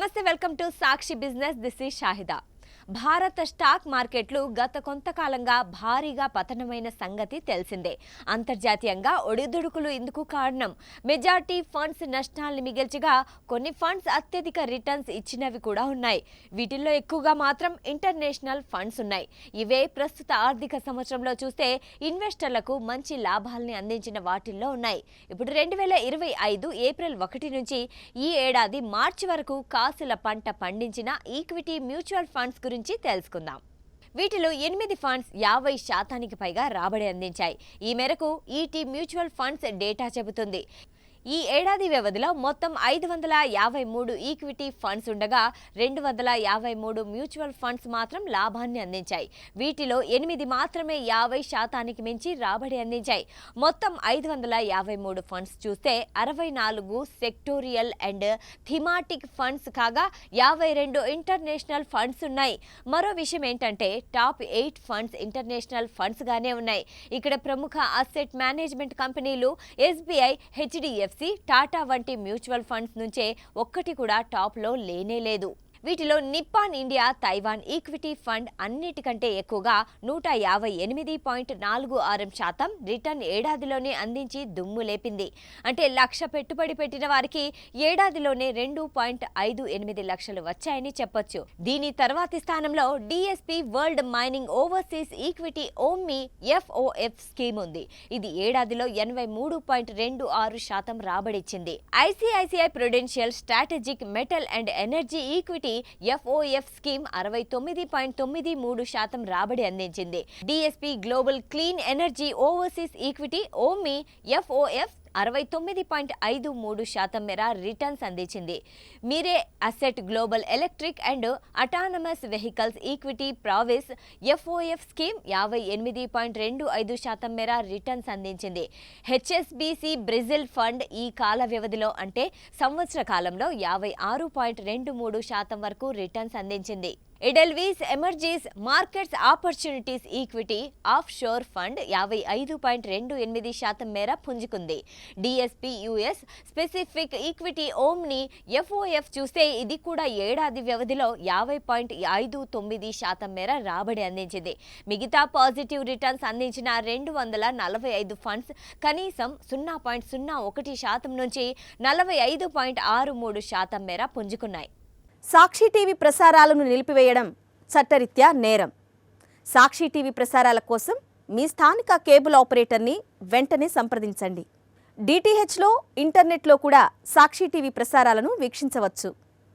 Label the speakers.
Speaker 1: నమస్తే, welcome to Sakshi business. This is Shahida. భారత stock మార్కెట్లు గత కొంతకాలంగా భారీగా పతనమైన సంగతి తెలిసిందే. అంతర్జాతీయంగా ఒడిదుడుకులు ఇందుకు కారణం. మెజార్టీ ఫండ్స్ నష్టాల్ని మిగిల్చగా కొన్ని ఫండ్స్ అత్యధిక రిటర్న్స్ ఇచ్చినవి కూడా ఉన్నాయి. వీటిల్లో ఎక్కువగా మాత్రం ఇంటర్నేషనల్ ఫండ్స్ ఉన్నాయి. ఇవే ప్రస్తుత ఆర్థిక సంవత్సరంలో చూస్తే ఇన్వెస్టర్లకు మంచి లాభాల్ని అందించిన వాటిల్లో ఉన్నాయి. ఇప్పుడు 2025 ఏప్రిల్ 1 నుంచి ఈ ఏడాది మార్చి వరకు కాసుల పంట పండించిన ఈక్విటీ మ్యూచువల్ ఫండ్స్ గురించి తెలుసుకుందాం. వీటిలో 8 ఫండ్స్ 50% పైగా రాబడి అందించాయి. ఈ మేరకు ఈటీ మ్యూచువల్ ఫండ్స్ డేటా చెబుతుంది. ఈ ఏడాది వ్యవధిలో మొత్తం 553 ఈక్విటీ ఫండ్స్ ఉండగా 253 మ్యూచువల్ ఫండ్స్ మాత్రం లాభాన్ని అందించాయి. వీటిలో 8 మాత్రమే 50% మించి రాబడి అందించాయి. మొత్తం 553 ఫండ్స్ చూస్తే 64 సెక్టోరియల్ అండ్ థీమాటిక్ ఫండ్స్ కాగా 52 ఇంటర్నేషనల్ ఫండ్స్ ఉన్నాయి. మరో విషయం ఏంటంటే టాప్ 8 ఫండ్స్ ఇంటర్నేషనల్ ఫండ్స్ గానే ఉన్నాయి. ఇక్కడ ప్రముఖ అసెట్ మేనేజ్మెంట్ కంపెనీలు ఎస్బీఐ, హెచ్డిఎఫ్సి, టాటా వంటి మ్యూచువల్ ఫండ్స్ నుంచే ఒక్కటి కూడా టాప్ లో లేనే లేదు. వీటిలో Nippon India Taiwan equity fund అన్నిటికంటే ఎక్కువగా 158.46% రిటర్న్ ఏడాదిలోనే అందించి దుమ్ము లేపింది. అంటే 1,00,000 పెట్టుబడి పెట్టిన వారికి ఏడాదిలోనే 2.58 లక్షలు వచ్చాయని చెప్పొచ్చు. దీని తర్వాతి స్థానంలో DSP world mining overseas equity omni FOF scheme ఉంది. ఇది ఏడాదిలో 83.26% రాబడిచ్చింది. ICICI prudential strategic metal and energy equity FOF scheme 69.93% రాబడి అందించింది. DSP global clean energy overseas equity omni FOF 69.53% మేర రిటర్న్స్ అందించింది. Mirae asset global electric and autonomous vehicles equity passive FOF scheme 58.25% మేర returns అందించింది. హెచ్ఎస్బిసి బ్రెజిల్ ఫండ్ ఈ కాల వ్యవధిలో అంటే సంవత్సర కాలంలో 56.23% వరకు రిటర్న్స్ అందించింది. Edelweiss emerging markets opportunities equity offshore fund 55.28% మేర పుంజుకుంది. DSP US specific equity omni FOF చూస్తే ఇది కూడా ఏడాది వ్యవధిలో 50.59% మేర రాబడి అందించింది. మిగతా పాజిటివ్ రిటర్న్స్ అందించిన 245 ఫండ్స్ కనీసం 0.01% నుంచి 45.63% మేర పుంజుకున్నాయి.
Speaker 2: సాక్షి టీవీ ప్రసారాలను నిలిపివేయడం చట్టరీత్యా నేరం. సాక్షి టీవీ ప్రసారాల కోసం మీ స్థానిక కేబుల్ ఆపరేటర్ని వెంటనే సంప్రదించండి. డిటిహెచ్లో, ఇంటర్నెట్లో కూడా సాక్షి టీవీ ప్రసారాలను వీక్షించవచ్చు.